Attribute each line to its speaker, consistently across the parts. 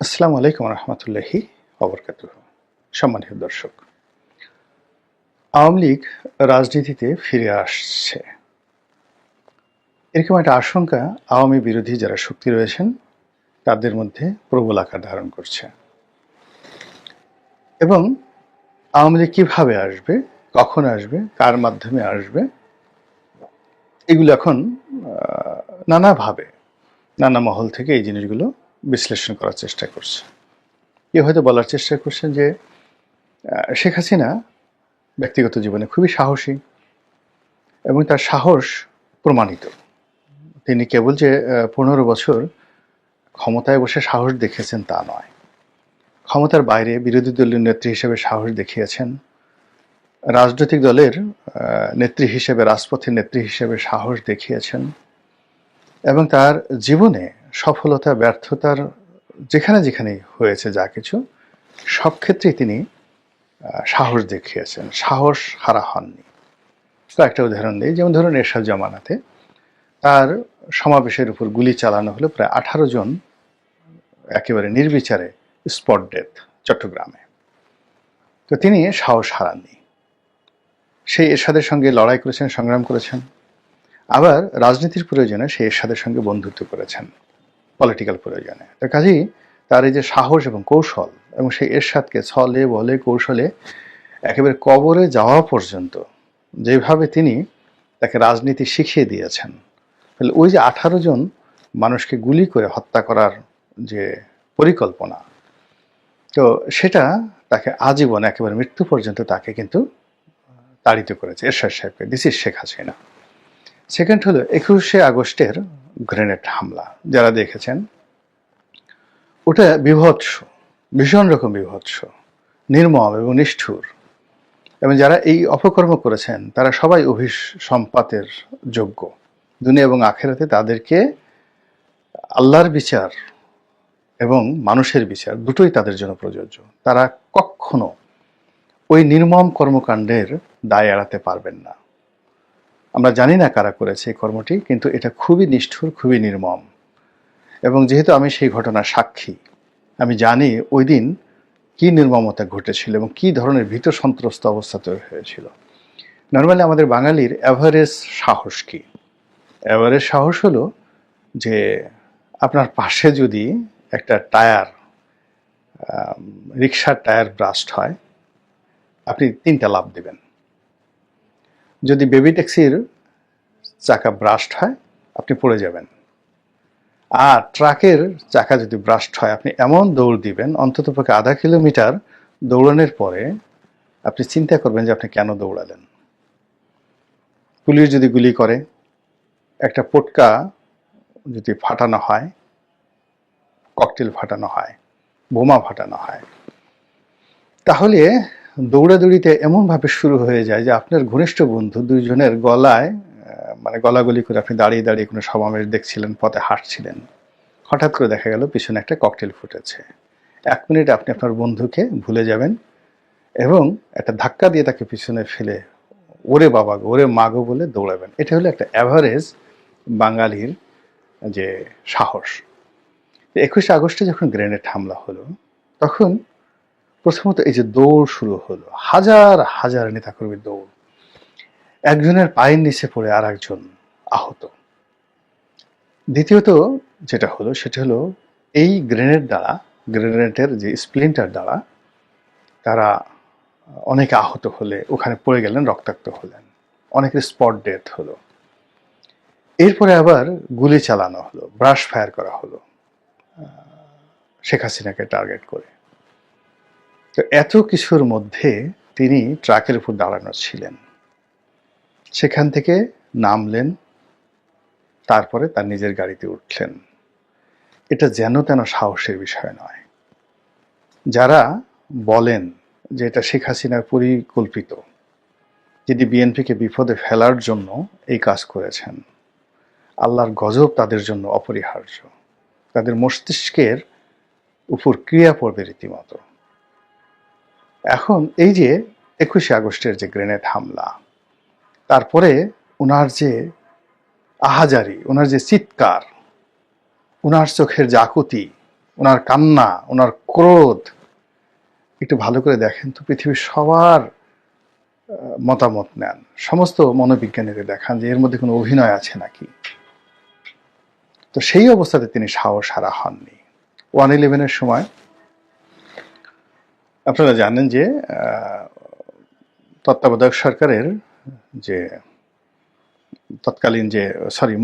Speaker 1: আসসালামু আলাইকুম রহমতুল্লাহি ওবরকাতুহু। সম্মানিত দর্শক, আওয়ামী লীগ রাজনীতিতে ফিরে আসছে, এরকম একটা আশঙ্কা আওয়ামী বিরোধী যারা শক্তি রয়েছেন তাদের মধ্যে প্রবল আকার ধারণ করছে। এবং আওয়ামী লীগ কিভাবে আসবে, কখন আসবে, কার মাধ্যমে আসবে, এগুলো এখন নানাভাবে নানা মহল থেকে এই জিনিসগুলো বিশ্লেষণ করার চেষ্টা করছে। কেউ হয়তো বলার চেষ্টা করছেন যে শেখ হাসিনা ব্যক্তিগত জীবনে খুবই সাহসী এবং তার সাহস প্রমাণিত। তিনি কেবল যে ১৫ বছর ক্ষমতায় বসে সাহস দেখিয়েছেন তা নয়, ক্ষমতার বাইরে বিরোধী দলীয় নেত্রী হিসেবে সাহস দেখিয়েছেন, রাজনৈতিক দলের নেত্রী হিসেবে, রাজপথের নেত্রী হিসেবে সাহস দেখিয়েছেন এবং তার জীবনে সফলতা ব্যর্থতার যেখানে যেখানে হয়েছে যা কিছু সব ক্ষেত্রেই তিনি সাহস দেখিয়েছেন, সাহস হারা হননি। কয়েকটা উদাহরণ দিই, যেমন ধরুন এরশাদ জামানাতে তার সমাবেশের উপর গুলি চালানো হলো, প্রায় 18 জন একেবারে নির্বিচারে স্পট ডেথ চট্টগ্রামে। তো তিনি সাহস হারাননি, সেই এরশাদের সঙ্গে লড়াই করেছেন, সংগ্রাম করেছেন, আবার রাজনীতির প্রয়োজনে সেই এরশাদের সঙ্গে বন্ধুত্ব করেছেন, পলিটিক্যাল প্রয়োজনে। তো কাজেই তার এই যে সাহস এবং কৌশল, এবং সেই এরশাদকে ছলে বলে কৌশলে একেবারে কবরে যাওয়া পর্যন্ত যেভাবে তিনি তাকে রাজনীতি শিখিয়ে দিয়েছেন, তাহলে ওই যে 18 জন মানুষকে গুলি করে হত্যা করার যে পরিকল্পনা, তো সেটা তাকে আজীবন একেবারে মৃত্যু পর্যন্ত তাকে কিন্তু তাড়িত করেছে এরশাদ সাহেবকে। This is Sheikh Hasina. Second হলো 21শে আগস্টের গ্রেনেড হামলা, যারা দেখেছেন ওটা বিভৎস, ভীষণ রকম বিভৎস, নির্মম এবং নিষ্ঠুর, এবং যারা এই অপকর্ম করেছেন তারা সবাই অভিসম্পাতের যোগ্য। দুনিয়া এবং আখেরাতে তাদেরকে আল্লাহর বিচার এবং মানুষের বিচার দুটোই তাদের জন্য প্রযোজ্য। তারা কখনো ওই নির্মম কর্মকাণ্ডের দায় এড়াতে পারবেন না। আমরা জানি না কারা করেছে এই কর্মটি, কিন্তু এটা খুবই নিষ্ঠুর, খুবই নির্মম। এবং যেহেতু আমি সেই ঘটনার সাক্ষী, আমি জানি ওই দিন কি নির্মমতা ঘটেছিল এবং কি ধরনের ভীত সন্ত্রস্ত অবস্থা তৈরি হয়েছিল। নর্মালি আমাদের বাঙালির অ্যাভারেজ সাহস কি? অ্যাভারেজ সাহস হলো যে আপনার পাশে যদি একটা টায়ার, রিক্সার টায়ার ব্রাস্ট হয়, আপনি 3টা লাফ দেবেন। যদি বেবি ট্যাক্সির চাকা ব্রাস্ট হয়, আপনি পড়ে যাবেন। আর ট্রাকের চাকা যদি ব্রাস্ট হয়, আপনি এমন দৌড় দিবেন, অন্ততপক্ষে আধা কিলোমিটার দৌড়ানোর পরে আপনি চিন্তা করবেন যে আপনি কেন দৌড়ালেন। পুলিশ যদি গুলি করে, একটা পটকা যদি ফাটানো হয়, ককটেল ফাটানো হয়, বোমা ফাটানো হয়, তাহলে দৌড়াদৌড়িতে এমনভাবে শুরু হয়ে যায় যে আপনার ঘনিষ্ঠ বন্ধু দুইজনের গলায়, মানে গলাগলি করে আপনি দাঁড়িয়ে দাঁড়িয়ে কোনো সমাবেশ দেখছিলেন, পথে হাঁটছিলেন, হঠাৎ করে দেখা গেল পিছনে একটা ককটেল ফুটেছে। 1 মিনিট আপনি আপনার বন্ধুকে ভুলে যাবেন এবং একটা ধাক্কা দিয়ে তাকে পিছনে ফেলে ওরে বাবা গো, ওরে মা গো বলে দৌড়াবেন। এটা হলো একটা অ্যাভারেজ বাঙালির যে সাহস। 21শে আগস্টে যখন গ্রেনেড হামলা হলো, তখন প্রথমত এই যে দৌড় শুরু হলো, হাজার হাজার নেতাকর্মীর দৌড়, একজনের পায়ের নিচে পড়ে আর একজন আহত। দ্বিতীয়ত যেটা হলো সেটা হলো এই গ্রেনেডের যে স্প্লিন্টার দ্বারা তারা অনেকে আহত হলে ওখানে পড়ে গেলেন, রক্তাক্ত হলেন, অনেকের স্পট ডেথ হলো। এরপরে আবার গুলি চালানো হলো, ব্রাশ ফায়ার করা হলো শেখ হাসিনাকে টার্গেট করে। তো এত কিছুর মধ্যে তিনি ট্রাকের উপর দাঁড়ানো ছিলেন, সেখান থেকে নামলেন, তারপরে তার নিজের গাড়িতে উঠলেন। এটা যেন তেন সাহসের বিষয় নয়। যারা বলেন যে এটা শেখ হাসিনার পরিকল্পিত, যিনি বিএনপিকে বিপদে ফেলার জন্য এই কাজ করেছেন, আল্লাহর গজব তাদের জন্য অপরিহার্য, তাদের মস্তিষ্কের উপর ক্রিয়া পড়বে রীতিমতো। এখন এই যে 21শে আগস্টের যে গ্রেনেড হামলা, তারপরে ওনার যে আহাজারি, ওনার যে চিৎকার, ওনার চোখের যে আকুতি, ওনার কান্না, ওনার ক্রোধ একটু ভালো করে দেখেন তো, পৃথিবীর সবার মতামত নেন, সমস্ত মনোবিজ্ঞানীদের দেখান যে এর মধ্যে কোনো অভিনয় আছে নাকি। তো সেই অবস্থাতে তিনি সাহস হারা হননি। 1/11-এর সময় আপনারা জানেন যে তত্ত্বাবধায়ক সরকারের যে তৎকালীন যে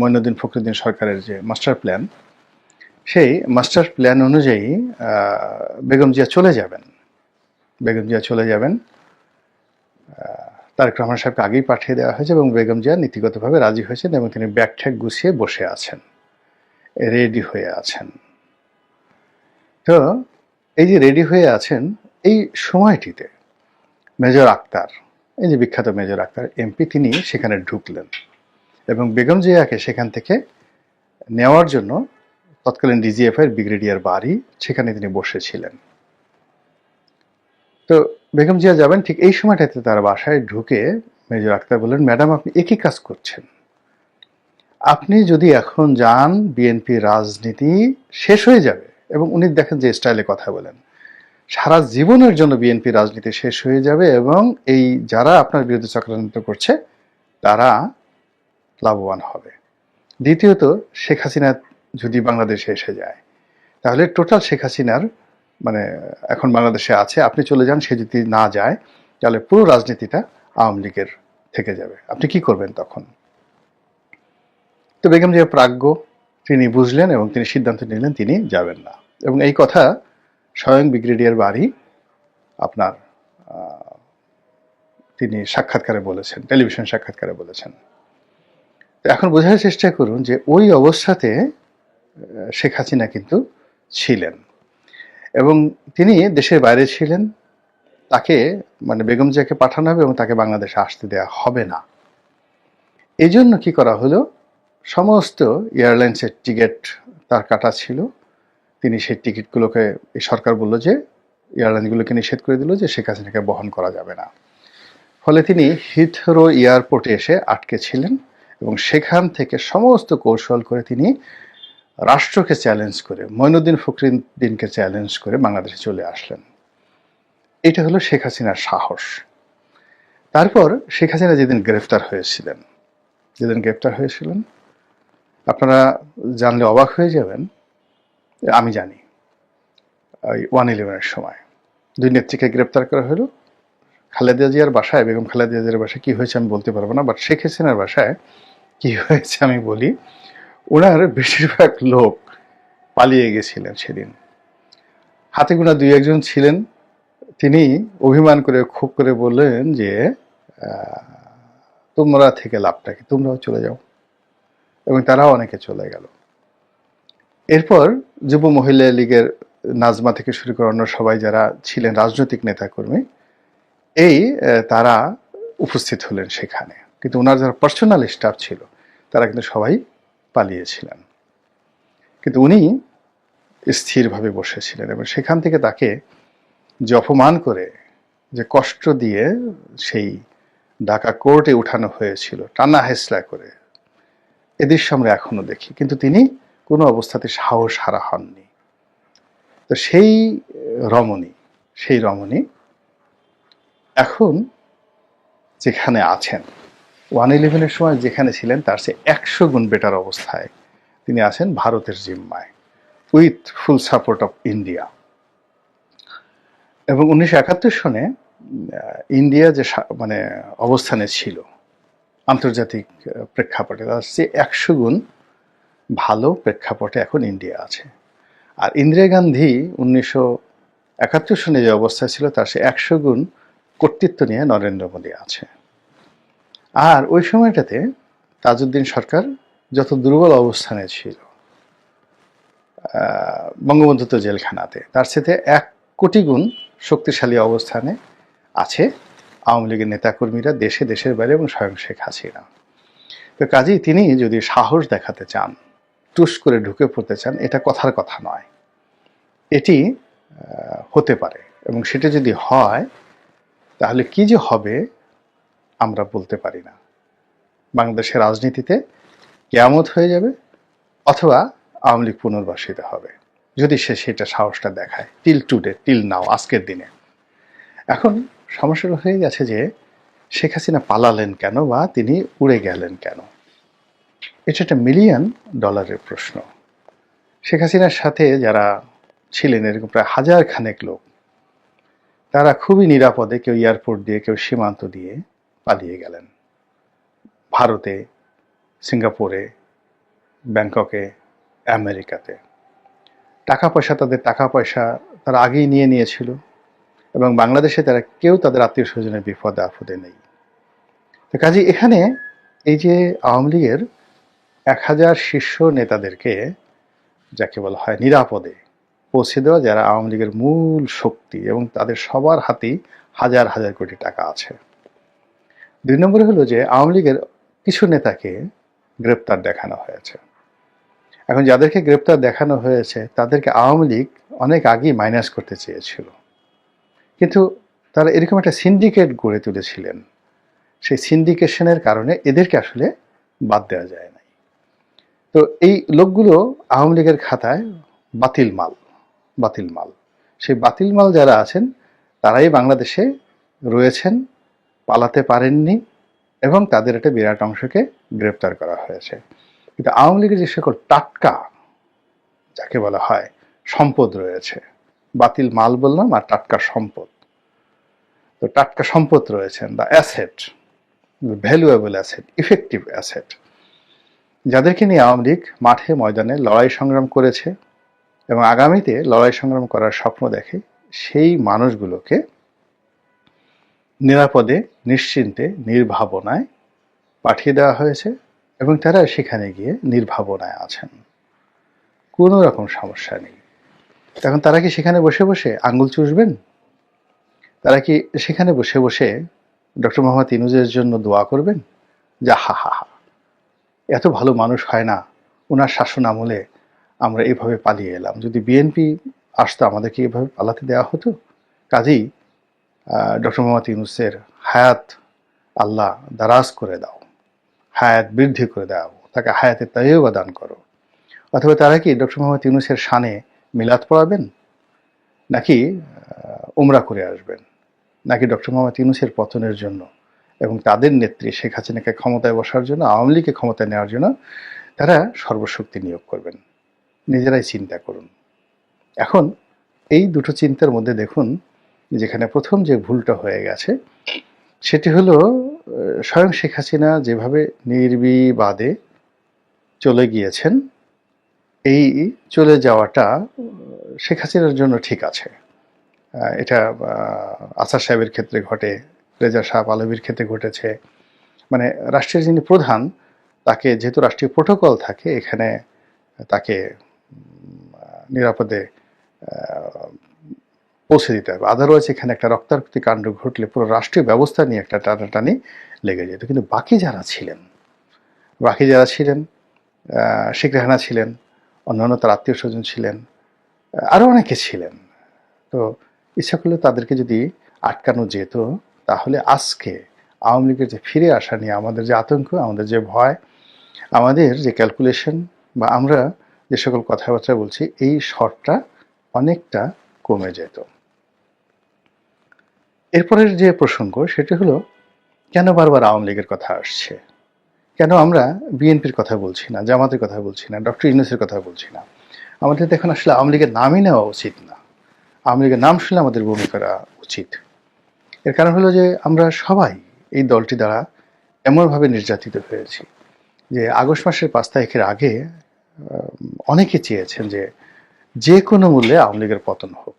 Speaker 1: মঈনুদ্দিন ফখরুদ্দিন সরকারের যে মাস্টার প্ল্যান, সেই মাস্টার প্ল্যান অনুযায়ী বেগম জিয়া চলে যাবেন। তারেক রহমান সাহেবকে আগেই পাঠিয়ে দেওয়া হয়েছে এবং বেগম জিয়া নীতিগতভাবে রাজি হয়েছেন এবং তিনি ব্যাগ ঠ্যাগ গুছিয়ে বসে আছেন, রেডি হয়ে আছেন। তো এই যে রেডি হয়ে আছেন, এই সময়টিতে মেজর আক্তার, এই যে বিখ্যাত মেজর আক্তার এমপি, তিনি সেখানে ঢুকলেন এবং বেগম জিয়াকে সেখান থেকে নেওয়ার জন্য তৎকালীন ডিজিএফআই ব্রিগেডিয়ার বাড়ি, সেখানে তিনি বসেছিলেন। তো বেগম জিয়া যাবেন, ঠিক এই সময়টাতে তার বাসায় ঢুকে মেজর আক্তার বললেন, ম্যাডাম আপনি একই কাজ করছেন, আপনি যদি এখন যান বিএনপি রাজনীতি শেষ হয়ে যাবে। এবং উনি দেখেন যে স্টাইলে কথা বলেন, সারা জীবনের জন্য বিএনপি রাজনীতি শেষ হয়ে যাবে এবং এই যারা আপনার বিরুদ্ধে চক্রান্ত করছে তারা লাভবান হবে। দ্বিতীয়ত, শেখ হাসিনা যদি বাংলাদেশে এসে যায় তাহলে টোটাল শেখ হাসিনার মানে এখন বাংলাদেশে আছে, আপনি চলে যান, সে যদি না যায় তাহলে পুরো রাজনীতিটা আওয়ামী লীগের থেকে যাবে, আপনি কি করবেন তখন? তো বেগম জিয়া প্রাজ্ঞ, তিনি বুঝলেন এবং তিনি সিদ্ধান্ত নিলেন তিনি যাবেন না। এবং এই কথা স্বয়ং ব্রিগেডিয়ার বাড়ি আপনার তিনি সাক্ষাৎকারে বলেছেন, টেলিভিশন সাক্ষাৎকারে বলেছেন। তো এখন বোঝার চেষ্টা করুন যে ওই অবস্থাতে শেখ হাসিনা কিন্তু ছিলেন এবং তিনি দেশের বাইরে ছিলেন। তাকে মানে বেগম জিয়াকে পাঠানো হবে এবং তাকে বাংলাদেশে আসতে দেওয়া হবে না। এই জন্য কি করা হলো, সমস্ত এয়ারলাইন্সের টিকিট তার কাটা ছিল, তিনি সেই টিকিটগুলোকে, এই সরকার বলল যে এয়ারলাইনগুলোকে নিষেধ করে দিল যে শেখ হাসিনাকে বহন করা যাবে না। ফলে তিনি হিথরো এয়ারপোর্টে এসে আটকে ছিলেন এবং সেখান থেকে সমস্ত কৌশল করে তিনি রাষ্ট্রকে চ্যালেঞ্জ করে, মঈনুদ্দিন ফখরুদ্দিনকে চ্যালেঞ্জ করে বাংলাদেশে চলে আসলেন। এটা হলো শেখ হাসিনার সাহস। তারপর শেখ হাসিনা যেদিন গ্রেফতার হয়েছিলেন, আপনারা জানলে অবাক হয়ে যাবেন, আমি জানি। ওই 1/11-এর সময় 2 নেত্রীকে গ্রেপ্তার করা হলো। খালেদা জিয়ার বাসায়, বেগম খালেদা জিয়ার বাসায় কি হয়েছে আমি বলতে পারবো না, বাট শেখ হাসিনার বাসায় কি হয়েছে আমি বলি। ওনার বেশিরভাগ লোক পালিয়ে গেছিলেন সেদিন, হাতে গোনা 2-1 ছিলেন। তিনি অভিমান করে খুব করে বললেন যে তোমরা থেকে লাভটা কি, তোমরাও চলে যাও, এবং তারাও অনেকে চলে গেল। এরপর যুব মহিলা লীগের নাজমা থেকে শুরু করে অন্য সবাই যারা ছিলেন রাজনৈতিক নেতাকর্মী, তারা উপস্থিত হলেন সেখানে, কিন্তু ওনার যারা পার্সোনাল স্টাফ ছিল তারা কিন্তু সবাই পালিয়েছিলেন, কিন্তু উনি স্থিরভাবে বসেছিলেন। এবং সেখান থেকে তাকে যে অপমান করে, যে কষ্ট দিয়ে সেই ঢাকা কোর্টে উঠানো হয়েছিল টানা হেসলা করে, এ দৃশ্য আমরা এখনো দেখি, কিন্তু তিনি কোনো অবস্থাতে সাহস হারা হননি। তো সেই রমণী এখন যেখানে আছেন, 1/11-এর সময় যেখানে ছিলেন তার চেয়ে 100 গুণ বেটার অবস্থায় তিনি আছেন ভারতের জিম্মায়, with full support of India. এবং 1971 সনে ইন্ডিয়া যে মানে অবস্থানে ছিল আন্তর্জাতিক প্রেক্ষাপটে, তার চেয়ে 100 গুণ ভালো প্রেক্ষাপটে এখন ইন্ডিয়া আছে। আর ইন্দিরা গান্ধী 1971 সনে যে অবস্থায় ছিল তার চেয়ে 100 গুণ কর্তৃত্ব নিয়ে নরেন্দ্র মোদী আছে। আর ওই সময়টাতে তাজউদ্দিন সরকার যত দুর্বল অবস্থানে ছিল, বঙ্গবন্ধু তো জেলখানাতে, তার সাথে 1 কোটি গুণ শক্তিশালী অবস্থানে আছে আওয়ামী লীগের নেতাকর্মীরা দেশের বাইরে এবং স্বয়ং শেখ হাসিনা। তো কাজেই তিনি যদি সাহস দেখাতে চান, টুস করে ঢুকে পড়তে চান, এটা কথার কথা নয়, এটি হতে পারে। এবং সেটা যদি হয় তাহলে কি যে হবে আমরা বলতে পারি না। বাংলাদেশের রাজনীতিতে কিয়ামত হয়ে যাবে অথবা আওয়ামী লীগ পুনর্বাসিত হবে। যদি সে সেটা সাহসটা দেখায়, টিল টুডে, টিল নাও, আজকের দিনে। এখন সমস্যাটা হয়ে গেছে যে শেখ হাসিনা পালালেন কেন বা তিনি উড়ে গেলেন কেন? এটা একটা মিলিয়ন ডলারের প্রশ্ন। শেখ হাসিনার সাথে যারা ছিলেন, এরকম প্রায় 1000 খানেক লোক, তারা খুবই নিরাপদে, কেউ এয়ারপোর্ট দিয়ে, কেউ সীমান্ত দিয়ে পালিয়ে গেলেন ভারতে, সিঙ্গাপুরে, ব্যাংককে, আমেরিকাতে। টাকা পয়সা, তাদের টাকা পয়সা তারা আগেই নিয়ে নিয়েছিল, এবং বাংলাদেশে তারা কেউ তাদের আত্মীয় স্বজনের বিপদে আপদে নেই। তো কাজে এখানে এই যে আওয়ামী লীগের 1000 শীর্ষ নেতাদেরকে, যাকে বলা হয় নিরাপদে পৌঁছে দেওয়া, যারা আওয়ামী লীগের মূল শক্তি, এবং তাদের সবার হাতেই হাজার হাজার কোটি টাকা আছে। 2 নম্বরে হলো যে আওয়ামী লীগের কিছু নেতাকে গ্রেপ্তার দেখানো হয়েছে। এখন যাদেরকে গ্রেপ্তার দেখানো হয়েছে তাদেরকে আওয়ামী লীগ অনেক আগেই মাইনাস করতে চেয়েছিল, কিন্তু তারা এরকম একটা সিন্ডিকেট গড়ে তুলেছিলেন। সেই সিন্ডিকেশনের কারণে এদেরকে আসলে বাদ দেওয়া যায় নাই। তো এই লোকগুলো আওয়ামী লীগের খাতায় বাতিল মাল, বাতিল মাল। সেই বাতিল মাল যারা আছেন তারাই বাংলাদেশে রয়েছেন, পালাতে পারেননি, এবং তাদের একটা বিরাট অংশকে গ্রেপ্তার করা হয়েছে। কিন্তু আওয়ামী লীগের যে সকল টাটকা, যাকে বলা হয় সম্পদ রয়েছে, বাতিল মাল বললাম আর টাটকা সম্পদ, তো টাটকা সম্পদ রয়েছেন, the asset, valuable asset, effective asset, যাদেরকে নিয়ে আওয়ামী লীগ মাঠে ময়দানে লড়াই সংগ্রাম করেছে এবং আগামীতে লড়াই সংগ্রাম করার স্বপ্ন দেখে, সেই মানুষগুলোকে নিরাপদে, নিশ্চিন্তে, নির্ভাবনায় পাঠিয়ে দেওয়া হয়েছে, এবং তারা সেখানে গিয়ে নির্ভাবনায় আছেন, কোনো রকম সমস্যা নেই। এখন তারা কি সেখানে বসে বসে আঙ্গুল চুষবেন? তারা কি সেখানে বসে বসে ডক্টর মোহাম্মদ ইউনূসের জন্য দোয়া করবেন? যা হা হা হা, এত ভালো মানুষ হয় না, ওনার শাসন আমলে আমরা এভাবে পালিয়ে এলাম, যদি বিএনপি আসতো আমাদেরকে এভাবে পালাতে দেওয়া হতো। কাজেই ডক্টর মোহাম্মদ ইউনূসের হায়াত আল্লাহ দারাজ করে দাও, হায়াত বৃদ্ধি করে দাও, তাকে হায়াতে তাইয়্যিবা দান করো। অথবা তারা কি ডক্টর মোহাম্মদ ইউনূসের শানে মিলাদ পড়াবেন, নাকি উমরা করে আসবেন, নাকি ডক্টর মোহাম্মদ ইউনূসের পতনের জন্য এবং তাদের নেত্রী শেখ হাসিনাকে ক্ষমতায় বসার জন্য, আওয়ামী লীগকে ক্ষমতায় নেওয়ার জন্য তারা সর্বশক্তি নিয়োগ করবেন? নিজেরাই চিন্তা করুন। এখন এই দুটো চিন্তার মধ্যে দেখুন, যেখানে প্রথম যে ভুলটা হয়ে গেছে সেটি হলো স্বয়ং শেখ হাসিনা যেভাবে নির্বিবাদে চলে গিয়েছেন, এই চলে যাওয়াটা শেখ হাসিনার জন্য ঠিক আছে। এটা আসাদ সাহেবের ক্ষেত্রে ঘটে, রেজা শাহ পাহলভীর ক্ষেত্রে ঘটেছে। মানে রাষ্ট্রের যিনি প্রধান, তাকে যেহেতু রাষ্ট্রীয় প্রোটোকল থাকে, এখানে তাকে নিরাপদে পৌঁছে দিতে হবে, আদারওয়াইজ এখানে একটা রক্তারক্তি কাণ্ড ঘটলে পুরো রাষ্ট্রীয় ব্যবস্থা নিয়ে একটা টানাটানি লেগে যেত। কিন্তু বাকি যারা ছিলেন, শেখ রেহানা ছিলেন, অন্যান্য তার আত্মীয় স্বজন ছিলেন, আরও অনেকে ছিলেন, তো ইচ্ছা করলে তাদেরকে যদি আটকানো যেত, তাহলে আজকে আওয়ামী লীগের যে ফিরে আসা নিয়ে আমাদের যে আতঙ্ক, আমাদের যে ভয়, আমাদের যে ক্যালকুলেশন, বা আমরা যে সকল কথাবার্তা বলছি, এই শর্টটা অনেকটা কমে যেত। এরপরের যে প্রসঙ্গ সেটি হলো, কেন বারবার আওয়ামী লীগের কথা আসছে? কেন আমরা বিএনপির কথা বলছি না, জামাতের কথা বলছি না, ডক্টর ইউনূসের কথা বলছি না? আমাদের তো এখন আসলে আওয়ামী লীগের নামই নেওয়া উচিত না। আওয়ামী লীগের নাম শুনলে আমাদের বমি করা উচিত। এর কারণ হলো যে আমরা সবাই এই দলটি দ্বারা এমনভাবে নির্যাতিত হয়েছি যে আগস্ট মাসের 5 তারিখের আগে অনেকে চেয়েছেন যে যে কোনো মূল্যে আওয়ামী লীগের পতন হোক।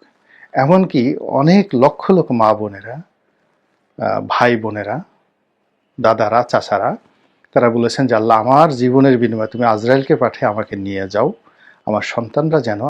Speaker 1: এমনকি অনেক লক্ষ লক্ষ মা বোনেরা, ভাই বোনেরা, দাদারা, চাচারা, তারা বলেছেন যে আল্লাহ, আমার জীবনের বিনিময়ে তুমি আজরাইলকে পাঠিয়ে আমাকে নিয়ে যাও, আমার সন্তানরা যেন